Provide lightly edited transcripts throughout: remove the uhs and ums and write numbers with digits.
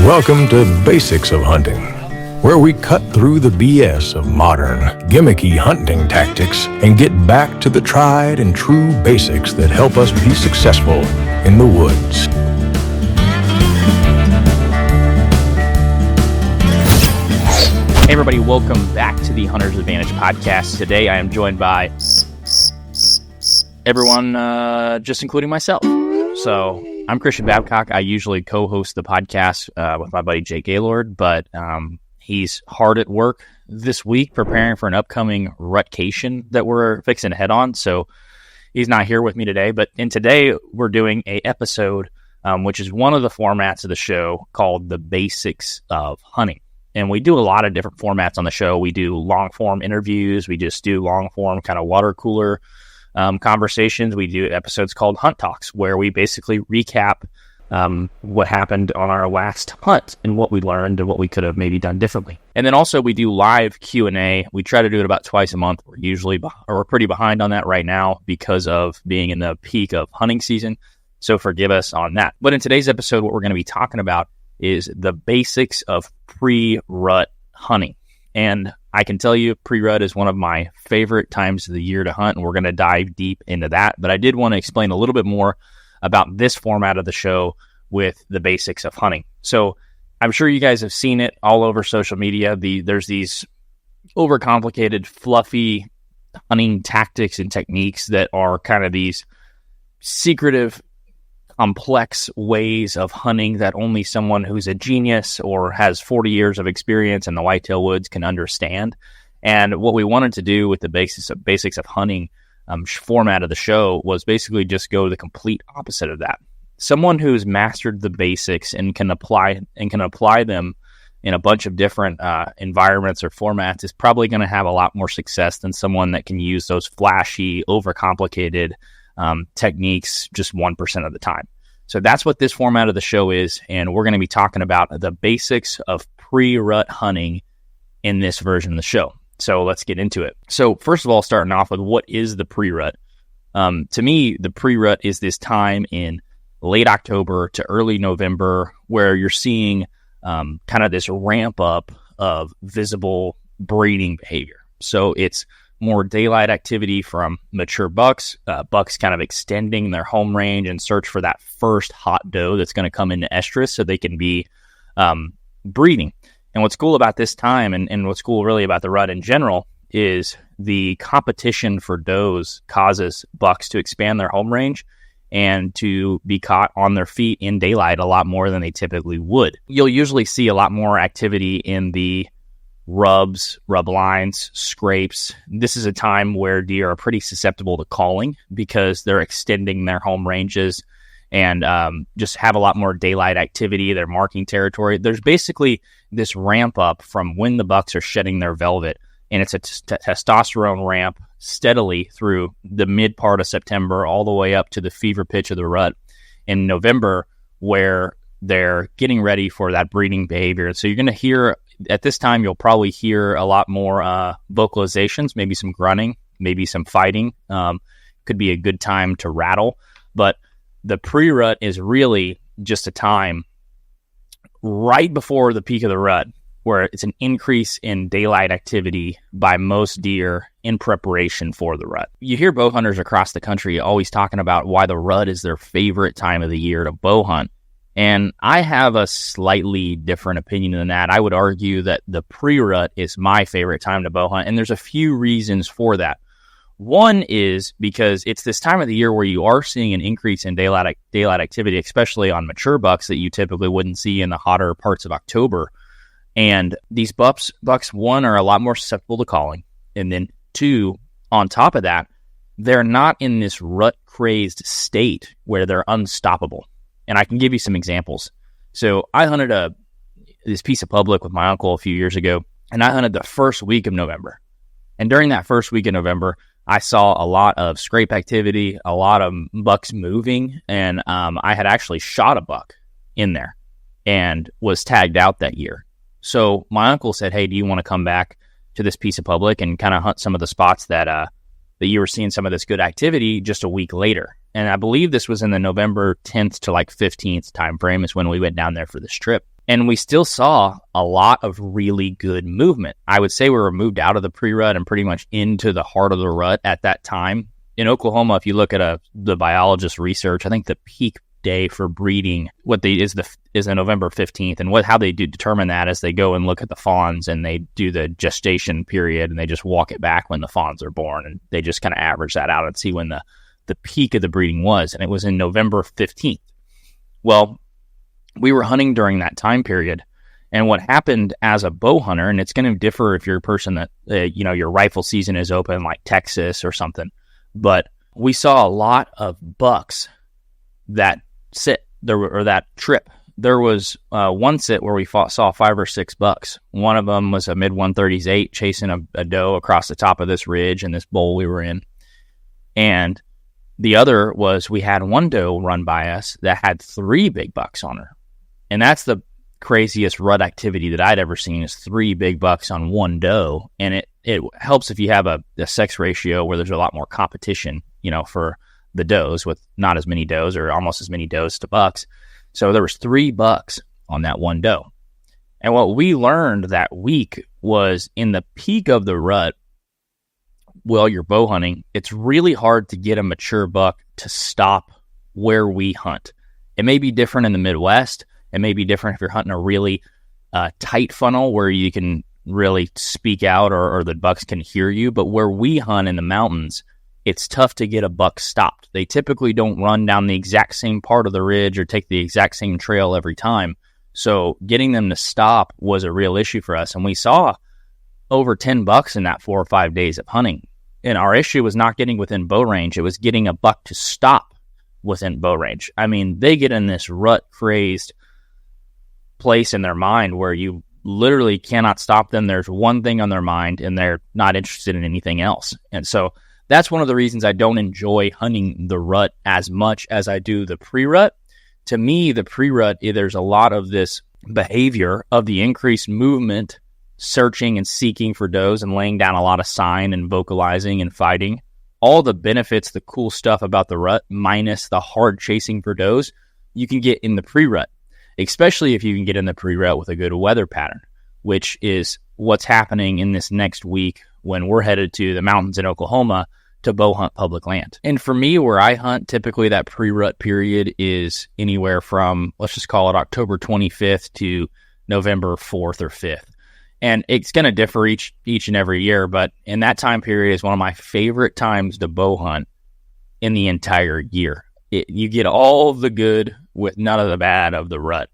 Welcome to Basics of Hunting, where we cut through the BS of modern, gimmicky hunting tactics and get back to the tried and true basics that help us be successful in the woods. Hey everybody, welcome back to the Hunter's Advantage podcast. Today I am joined by everyone, just including myself. So I'm Christian Babcock. I usually co-host the podcast with my buddy Jake Gaylord, but he's hard at work this week preparing for an upcoming rutcation that we're fixing to head on. So he's not here with me today. But today we're doing a episode, which is one of the formats of the show called The Basics of Hunting. And we do a lot of different formats on the show. We do long-form interviews. We just do long-form kind of water cooler conversations. We do episodes called Hunt Talks, where we basically recap what happened on our last hunt and what we learned and what we could have maybe done differently. And then also we do live Q&A. We try to do it about twice a month. We're pretty behind on that right now because of being in the peak of hunting season. So forgive us on that. But in today's episode, what we're going to be talking about is the basics of pre-rut hunting. And I can tell you pre-rut is one of my favorite times of the year to hunt, and we're going to dive deep into that. But I did want to explain a little bit more about this format of the show with the basics of hunting. So I'm sure you guys have seen it all over social media. There's these overcomplicated, fluffy hunting tactics and techniques that are kind of these secretive, complex ways of hunting that only someone who's a genius or has 40 years of experience in the whitetail woods can understand. And what we wanted to do with the basics of hunting format of the show was basically just go the complete opposite of that. Someone who's mastered the basics and can apply them in a bunch of different environments or formats is probably going to have a lot more success than someone that can use those flashy, overcomplicated techniques just 1% of the time. So that's what this format of the show is, and we're going to be talking about the basics of pre-rut hunting in this version of the show. So let's get into it. So first of all, starting off with what is the pre-rut? To me, the pre-rut is this time in late October to early November where you're seeing kind of this ramp up of visible breeding behavior. So it's more daylight activity from mature bucks, bucks kind of extending their home range and search for that first hot doe that's going to come into estrus so they can be breeding. And what's cool about this time and what's cool really about the rut in general is the competition for does causes bucks to expand their home range and to be caught on their feet in daylight a lot more than they typically would. You'll usually see a lot more activity in the rubs, rub lines, scrapes. This is a time where deer are pretty susceptible to calling because they're extending their home ranges and just have a lot more daylight activity. They're marking territory. There's basically this ramp up from when the bucks are shedding their velvet, and it's a testosterone ramp steadily through the mid part of September all the way up to the fever pitch of the rut in November, where they're getting ready for that breeding behavior. So you're going to hear at this time, you'll probably hear a lot more vocalizations, maybe some grunting, maybe some fighting. Could be a good time to rattle. But the pre-rut is really just a time right before the peak of the rut where it's an increase in daylight activity by most deer in preparation for the rut. You hear bow hunters across the country always talking about why the rut is their favorite time of the year to bow hunt. And I have a slightly different opinion than that. I would argue that the pre-rut is my favorite time to bow hunt, and there's a few reasons for that. One is because it's this time of the year where you are seeing an increase in daylight activity, especially on mature bucks that you typically wouldn't see in the hotter parts of October. And these bucks, one, are a lot more susceptible to calling, and then two, on top of that, they're not in this rut-crazed state where they're unstoppable. And I can give you some examples. So I hunted this piece of public with my uncle a few years ago, and I hunted the first week of November. And during that first week of November, I saw a lot of scrape activity, a lot of bucks moving, and I had actually shot a buck in there and was tagged out that year. So my uncle said, hey, do you want to come back to this piece of public and kind of hunt some of the spots that you were seeing some of this good activity just a week later? And I believe this was in the November 10th to like 15th time frame is when we went down there for this trip. And we still saw a lot of really good movement. I would say we were moved out of the pre-rut and pretty much into the heart of the rut at that time. In Oklahoma, if you look at the biologist research, I think the peak day for breeding is November 15th, and how they do determine that is they go and look at the fawns and they do the gestation period and they just walk it back when the fawns are born, and they just kind of average that out and see when the peak of the breeding was, and it was in November 15th. Well, we were hunting during that time period, and what happened as a bow hunter, and it's going to differ if you're a person that your rifle season is open like Texas or something, but we saw a lot of bucks that trip. There was one sit where we saw 5 or 6 bucks. One of them was a mid 130s 8 chasing a doe across the top of this ridge in this bowl we were in. And the other was we had one doe run by us that had 3 big bucks on her. And that's the craziest rut activity that I'd ever seen, is 3 big bucks on one doe. And it helps if you have a sex ratio where there's a lot more competition, for the does, with not as many does or almost as many does to bucks. So there was 3 bucks on that one doe. And what we learned that week was in the peak of the rut, while you're bow hunting, it's really hard to get a mature buck to stop where we hunt. It may be different in the Midwest. It may be different if you're hunting a really tight funnel where you can really speak out or the bucks can hear you. But where we hunt in the mountains, it's tough to get a buck stopped. They typically don't run down the exact same part of the ridge or take the exact same trail every time. So getting them to stop was a real issue for us. And we saw over 10 bucks in that 4 or 5 days of hunting. And our issue was not getting within bow range. It was getting a buck to stop within bow range. I mean, they get in this rut-crazed place in their mind where you literally cannot stop them. There's one thing on their mind, and they're not interested in anything else. And so that's one of the reasons I don't enjoy hunting the rut as much as I do the pre-rut. To me, the pre-rut, there's a lot of this behavior of the increased movement, searching and seeking for does and laying down a lot of sign and vocalizing and fighting. All the benefits, the cool stuff about the rut, minus the hard chasing for does, you can get in the pre-rut, especially if you can get in the pre-rut with a good weather pattern, which is what's happening in this next week when we're headed to the mountains in Oklahoma to bow hunt public land. And for me, where I hunt, typically that pre-rut period is anywhere from, let's just call it October 25th to November 4th or 5th. And it's going to differ each and every year, but in that time period is one of my favorite times to bow hunt in the entire year. You get all the good with none of the bad of the rut.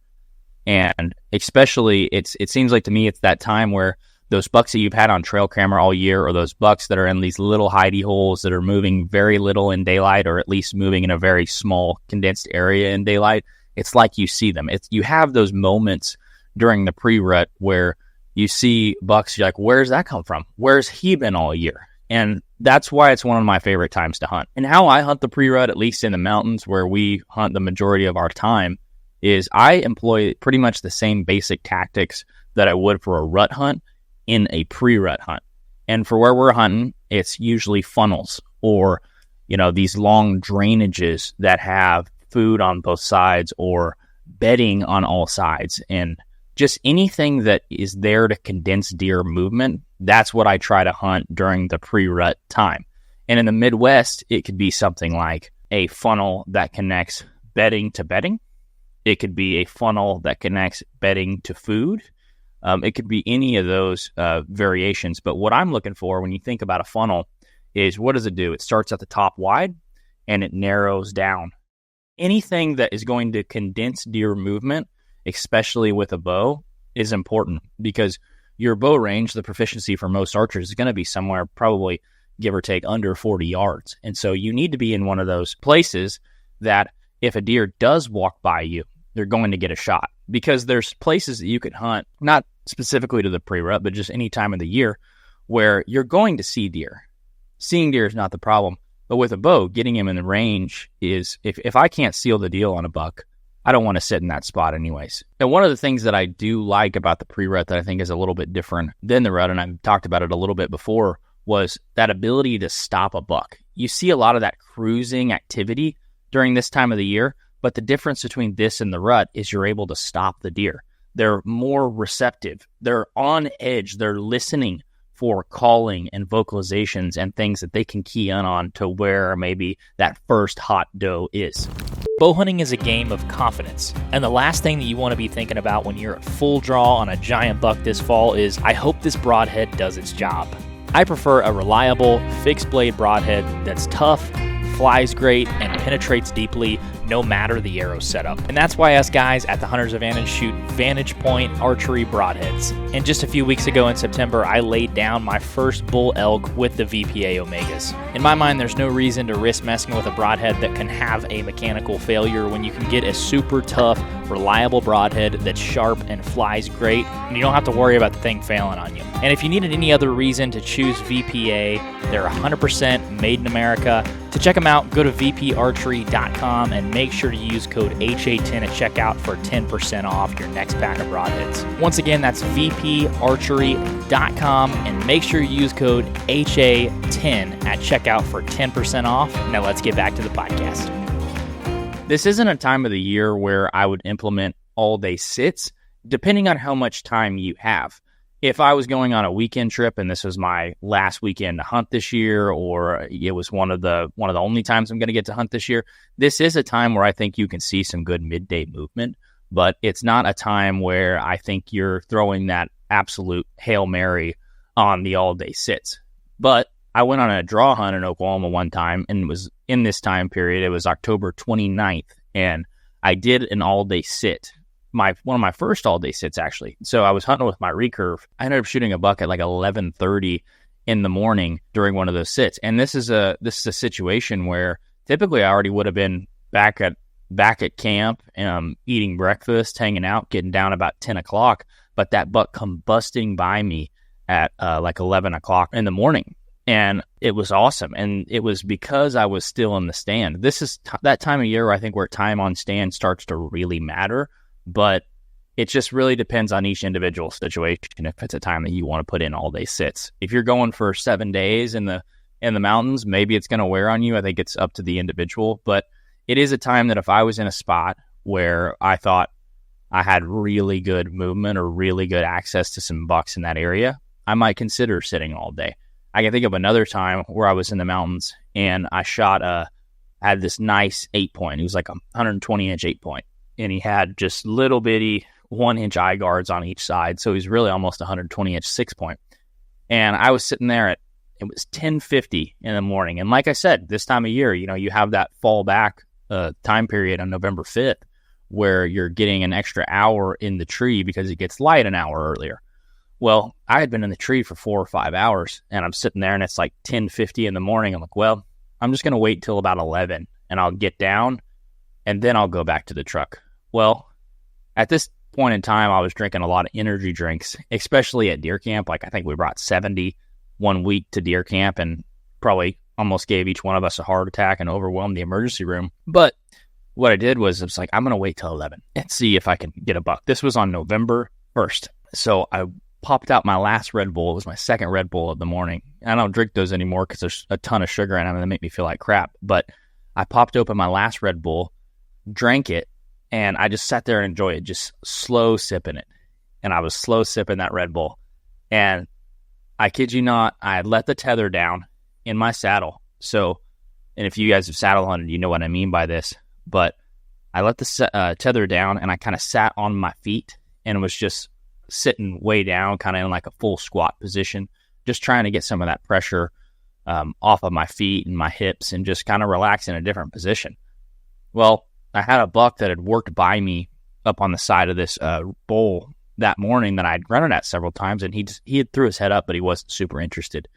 And especially, it seems like to me it's that time where those bucks that you've had on trail camera all year, or those bucks that are in these little hidey holes that are moving very little in daylight, or at least moving in a very small condensed area in daylight, it's like you see them. You have those moments during the pre-rut where you see bucks, you're like, where's that come from? Where's he been all year? And that's why it's one of my favorite times to hunt. And how I hunt the pre-rut, at least in the mountains where we hunt the majority of our time, is I employ pretty much the same basic tactics that I would for a rut hunt in a pre-rut hunt. And for where we're hunting, it's usually funnels or, these long drainages that have food on both sides or bedding on all sides. And just anything that is there to condense deer movement, that's what I try to hunt during the pre-rut time. And in the Midwest, it could be something like a funnel that connects bedding to bedding. It could be a funnel that connects bedding to food. It could be any of those variations. But what I'm looking for when you think about a funnel is, what does it do? It starts at the top wide and it narrows down. Anything that is going to condense deer movement, especially with a bow, is important, because your bow range, the proficiency for most archers, is going to be somewhere probably give or take under 40 yards. And so you need to be in one of those places that if a deer does walk by you, they're going to get a shot, because there's places that you could hunt, not specifically to the pre-rut, but just any time of the year where you're going to see deer. Seeing deer is not the problem, but with a bow, getting him in the range is, if I can't seal the deal on a buck, I don't want to sit in that spot anyways. And one of the things that I do like about the pre-rut that I think is a little bit different than the rut, and I've talked about it a little bit before, was that ability to stop a buck. You see a lot of that cruising activity during this time of the year, but the difference between this and the rut is you're able to stop the deer. They're more receptive. They're on edge. They're listening for calling and vocalizations and things that they can key in on to where maybe that first hot doe is. Bow hunting is a game of confidence, and the last thing that you want to be thinking about when you're at full draw on a giant buck this fall is, I hope this broadhead does its job. I prefer a reliable, fixed blade broadhead that's tough, flies great, and penetrates deeply no matter the arrow setup. And that's why us guys at the Hunter's Advantage shoot Vantage Point archery broadheads. And just a few weeks ago in September, I laid down my first bull elk with the VPA Omegas. In my mind, there's no reason to risk messing with a broadhead that can have a mechanical failure when you can get a super tough, reliable broadhead that's sharp and flies great, and you don't have to worry about the thing failing on you. And if you needed any other reason to choose VPA, they're 100% made in America. To check them out, go to vparchery.com and make sure to use code HA10 at checkout for 10% off your next pack of broadheads. Once again, that's vparchery.com and make sure you use code HA10 at checkout for 10% off. Now let's get back to the podcast. This isn't a time of the year where I would implement all-day sits, depending on how much time you have. If I was going on a weekend trip and this was my last weekend to hunt this year, or it was one of the only times I'm going to get to hunt this year, this is a time where I think you can see some good midday movement, but it's not a time where I think you're throwing that absolute Hail Mary on the all-day sits. But I went on a draw hunt in Oklahoma one time, and it was in this time period. It was October 29th, and I did an all-day sit. One of my first all-day sits, actually. So I was hunting with my recurve. I ended up shooting a buck at like 11:30 in the morning during one of those sits. And this is a situation where typically I already would have been back at camp, eating breakfast, hanging out, getting down about 10 o'clock. But that buck come busting by me at like 11 o'clock in the morning. And it was awesome. And it was because I was still in the stand. This is that time of year, I think, where time on stand starts to really matter. But it just really depends on each individual situation if it's a time that you want to put in all day sits. If you're going for 7 days in the mountains, maybe it's going to wear on you. I think it's up to the individual, but it is a time that if I was in a spot where I thought I had really good movement or really good access to some bucks in that area, I might consider sitting all day. I can think of another time where I was in the mountains and I had this nice 8-point. It was like a 120-inch 8-point. And he had just little bitty 1-inch eye guards on each side. So he's really almost a 120-inch 6-point. And I was sitting there it was 10:50 in the morning. And like I said, this time of year, you have that fall back time period on November 5th where you're getting an extra hour in the tree because it gets light an hour earlier. Well, I had been in the tree for 4 or 5 hours and I'm sitting there and it's like 10:50 in the morning. I'm like, well, I'm just going to wait till about 11 and I'll get down and then I'll go back to the truck. Well, at this point in time, I was drinking a lot of energy drinks, especially at deer camp. Like I think we brought 70 one week to deer camp and probably almost gave each one of us a heart attack and overwhelmed the emergency room. But what I did was, it's like, I'm going to wait till 11 and see if I can get a buck. This was on November 1st. So I popped out my last Red Bull. It was my second Red Bull of the morning. I don't drink those anymore because there's a ton of sugar in them and they make me feel like crap. But I popped open my last Red Bull, drank it, and I just sat there and enjoyed it, just slow sipping it. And I was slow sipping that Red Bull. And I kid you not, I had let the tether down in my saddle. So, and if you guys have saddle hunted, you know what I mean by this. But I let the tether down and I kind of sat on my feet and was just sitting way down, kind of in like a full squat position, just trying to get some of that pressure off of my feet and my hips and just kind of relax in a different position. Well, I had a buck that had worked by me up on the side of this bowl that morning that I'd run it at several times, and he had threw his head up, but he wasn't super interested.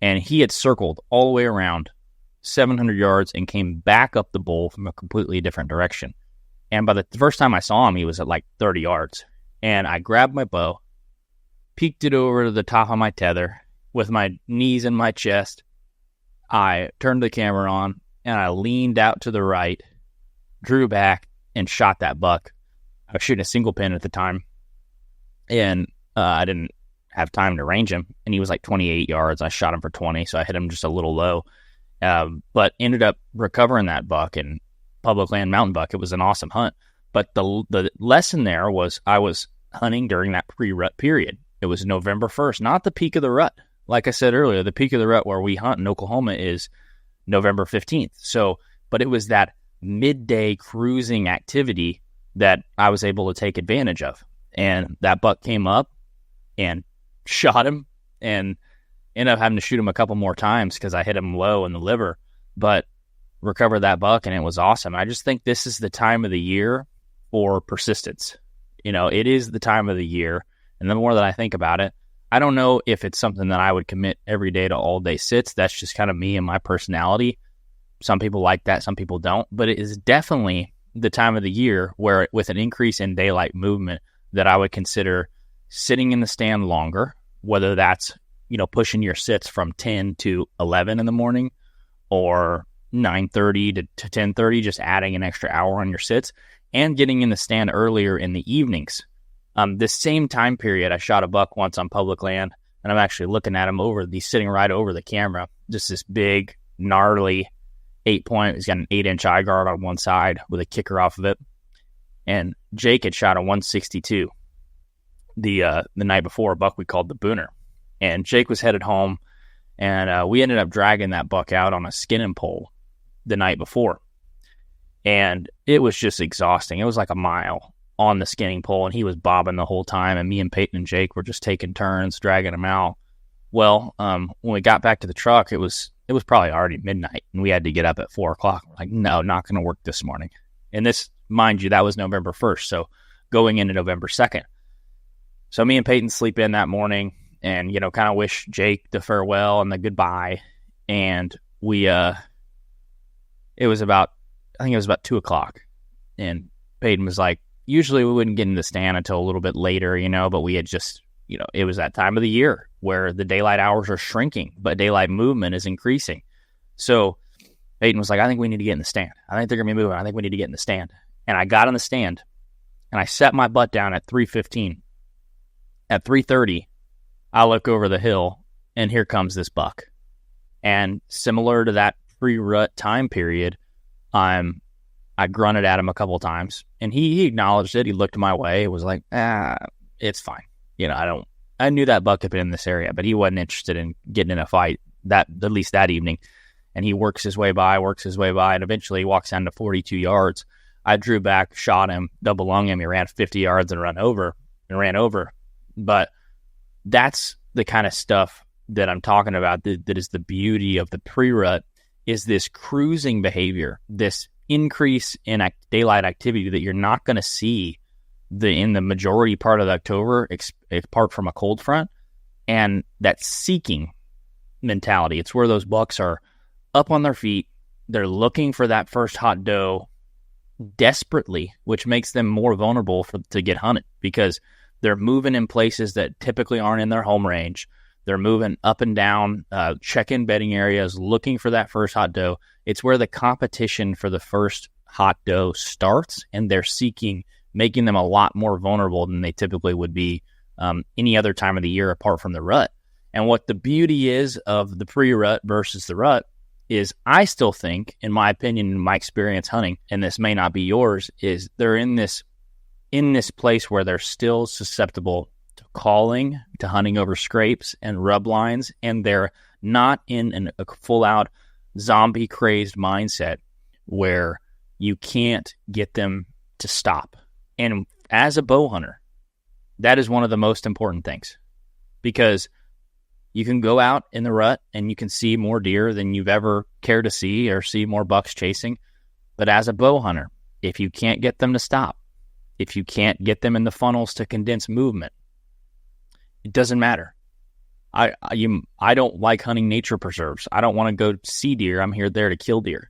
And he had circled all the way around 700 yards and came back up the bowl from a completely different direction. And by the first time I saw him, he was at like 30 yards. And I grabbed my bow, peeked it over to the top of my tether with my knees in my chest. I turned the camera on, and I leaned out to the right, drew back, and shot that buck. I was shooting a single pin at the time, and I didn't have time to range him, and he was like 28 yards. I shot him for 20, so I hit him just a little low, but ended up recovering that buck and public land mountain buck. It was an awesome hunt, but the lesson there was I was hunting during that pre-rut period. It was November 1st, not the peak of the rut. Like I said earlier, the peak of the rut where we hunt in Oklahoma is November 15th. So, but it was that midday cruising activity that I was able to take advantage of. And that buck came up and shot him and ended up having to shoot him a couple more times because I hit him low in the liver, but recovered that buck and it was awesome. I just think this is the time of the year for persistence. It is the time of the year. And the more that I think about it, I don't know if it's something that I would commit every day to all day sits. That's just kind of me and my personality. Some people like that, some people don't. But it is definitely the time of the year where, with an increase in daylight movement, that I would consider sitting in the stand longer, whether that's, pushing your sits from 10 to 11 in the morning or 9:30 to 10:30, just adding an extra hour on your sits, and getting in the stand earlier in the evenings. This same time period, I shot a buck once on public land, and I'm actually looking at him he's sitting right over the camera, just this big, gnarly 8-point. He's got an 8-inch eye guard on one side with a kicker off of it. And Jake had shot a 162 the night before, a buck we called the Booner. And Jake was headed home, and we ended up dragging that buck out on a skinning pole the night before. And it was just exhausting. It was like a mile on the skinning pole, and he was bobbing the whole time, and me and Peyton and Jake were just taking turns dragging him out. Well, when we got back to the truck, it was probably already midnight, and we had to get up at 4 o'clock. We're like, no, not going to work this morning. And this, mind you, that was November 1st, so going into November 2nd. So me and Peyton sleep in that morning and, kind of wish Jake the farewell and the goodbye. And we, I think it was about 2 o'clock, and Peyton was like, usually we wouldn't get in the stand until a little bit later, but we had just, it was that time of the year where the daylight hours are shrinking, but daylight movement is increasing. So Peyton was like, I think we need to get in the stand. I think they're going to be moving. I think we need to get in the stand. And I got in the stand, and I set my butt down at 3:15. At 3:30, I look over the hill, and here comes this buck. And similar to that pre-rut time period, I grunted at him a couple times, and he acknowledged it. He looked my way. It was like, it's fine. I knew that buck had been in this area, but he wasn't interested in getting in a fight at least that evening. And he works his way by, and eventually he walks down to 42 yards. I drew back, shot him, double lung him. He ran 50 yards and ran over. But that's the kind of stuff that I'm talking about that is the beauty of the pre-rut, is this cruising behavior, this increase in daylight activity that you're not going to see in the majority part of October, apart from a cold front, and that seeking mentality. It's where those bucks are up on their feet. They're looking for that first hot doe desperately, which makes them more vulnerable to get hunted, because they're moving in places that typically aren't in their home range. They're moving up and down, check-in bedding areas, looking for that first hot doe. It's where the competition for the first hot doe starts, and they're seeking, making them a lot more vulnerable than they typically would be any other time of the year apart from the rut. And what the beauty is of the pre-rut versus the rut is, I still think, in my opinion, in my experience hunting, and this may not be yours, is they're in this place where they're still susceptible to calling, to hunting over scrapes and rub lines, and they're not in a full-out zombie-crazed mindset where you can't get them to stop. And as a bow hunter, that is one of the most important things, because you can go out in the rut and you can see more deer than you've ever cared to see, or see more bucks chasing. But as a bow hunter, if you can't get them to stop, if you can't get them in the funnels to condense movement, it doesn't matter. I don't like hunting nature preserves. I don't want to go see deer. I'm there to kill deer.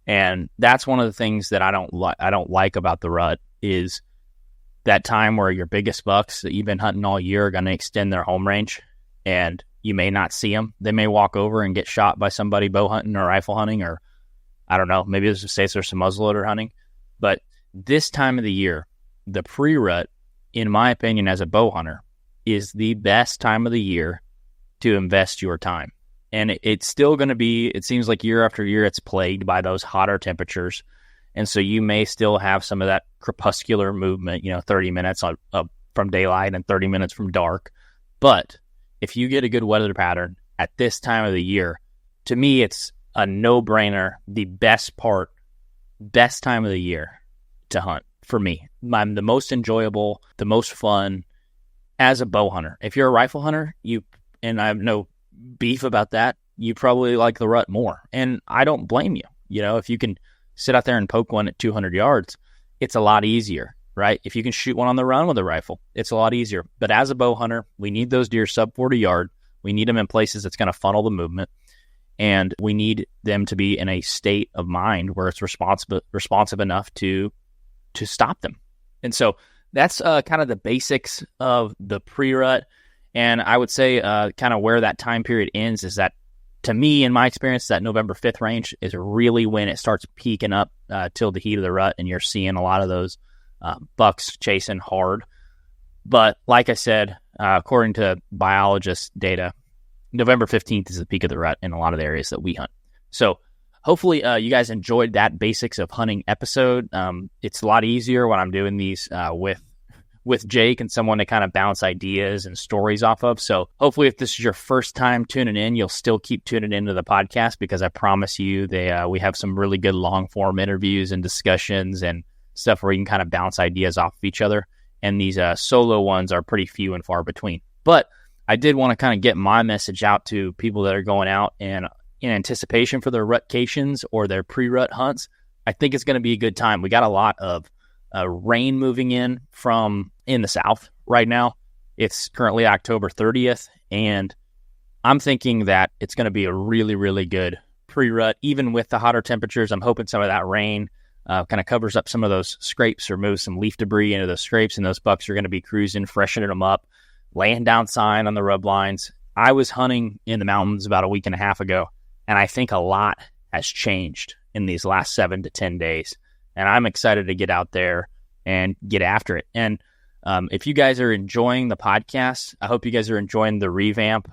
And that's one of the things that I don't like about the rut, is that time where your biggest bucks that you've been hunting all year are going to extend their home range, and you may not see them. They may walk over and get shot by somebody bow hunting or rifle hunting, or I don't know, maybe there's some muzzleloader hunting. But this time of the year, the pre-rut, in my opinion, as a bow hunter, is the best time of the year to invest your time. And it's still going to be, it seems like year after year, it's plagued by those hotter temperatures. And so you may still have some of that crepuscular movement, 30 minutes from daylight and 30 minutes from dark. But if you get a good weather pattern at this time of the year, to me, it's a no-brainer, the best time of the year to hunt for me. I'm the most enjoyable, the most fun as a bow hunter. If you're a rifle hunter, and I have no beef about that, you probably like the rut more. And I don't blame you. If you can sit out there and poke one at 200 yards, it's a lot easier, right? If you can shoot one on the run with a rifle, it's a lot easier. But as a bow hunter, we need those deer sub 40 yard. We need them in places that's going to funnel the movement. And we need them to be in a state of mind where it's responsive enough to stop them. And so that's kind of the basics of the pre-rut. And I would say kind of where that time period ends is that, to me, in my experience, that November 5th range is really when it starts peaking up till the heat of the rut, and you're seeing a lot of those bucks chasing hard. But like I said, according to biologist data, November 15th is the peak of the rut in a lot of the areas that we hunt. So hopefully you guys enjoyed that basics of hunting episode. It's a lot easier when I'm doing these with Jake and someone to kind of bounce ideas and stories off of. So hopefully if this is your first time tuning in, you'll still keep tuning into the podcast, because I promise you we have some really good long form interviews and discussions and stuff where you can kind of bounce ideas off of each other. And these solo ones are pretty few and far between. But I did want to kind of get my message out to people that are going out and in anticipation for their rutcations or their pre-rut hunts. I think it's going to be a good time. We got a lot of rain moving in from in the south right now. It's currently October 30th, and I'm thinking that it's going to be a really, really good pre-rut. Even with the hotter temperatures, I'm hoping some of that rain kind of covers up some of those scrapes or moves some leaf debris into those scrapes, and those bucks are going to be cruising, freshening them up, laying down sign on the rub lines. I was hunting in the mountains about a week and a half ago, and I think a lot has changed in these last 7 to 10 days. And I'm excited to get out there and get after it. And if you guys are enjoying the podcast, I hope you guys are enjoying the revamp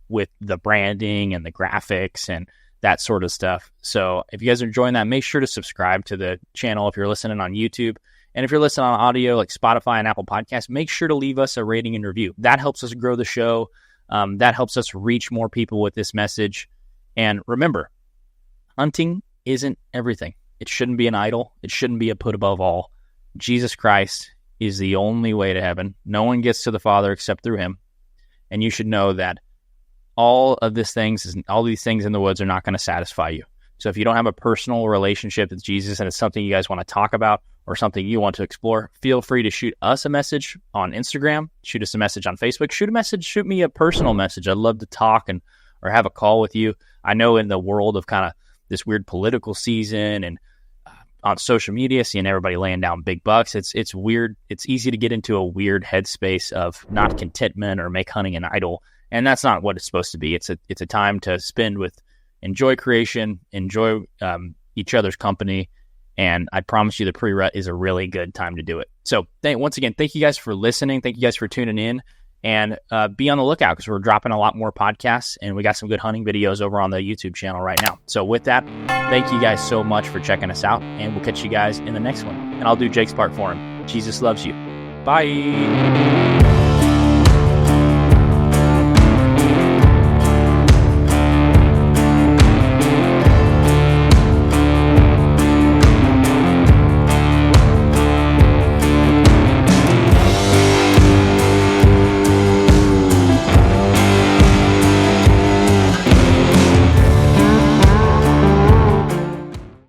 with the branding and the graphics and that sort of stuff. So if you guys are enjoying that, make sure to subscribe to the channel if you're listening on YouTube. And if you're listening on audio like Spotify and Apple Podcasts, make sure to leave us a rating and review. That helps us grow the show. That helps us reach more people with this message. And remember, hunting isn't everything. It shouldn't be an idol. It shouldn't be a put above all. Jesus Christ is the only way to heaven. No one gets to the Father except through him. And you should know that all these things in the woods are not going to satisfy you. So if you don't have a personal relationship with Jesus and it's something you guys want to talk about or something you want to explore, feel free to shoot us a message on Instagram, shoot us a message on Facebook, shoot me a personal message. I'd love to talk or have a call with you. I know in the world of kind of this weird political season and on social media, seeing everybody laying down big bucks, it's weird. It's easy to get into a weird headspace of not contentment or make hunting an idol. And that's not what it's supposed to be. It's a time to spend enjoy creation, enjoy each other's company. And I promise you the pre-rut is a really good time to do it. So once again, thank you guys for listening. Thank you guys for tuning in. And be on the lookout because we're dropping a lot more podcasts and we got some good hunting videos over on the YouTube channel right now. So with that, thank you guys so much for checking us out, and we'll catch you guys in the next one. And I'll do Jake's part for him. Jesus loves you. Bye.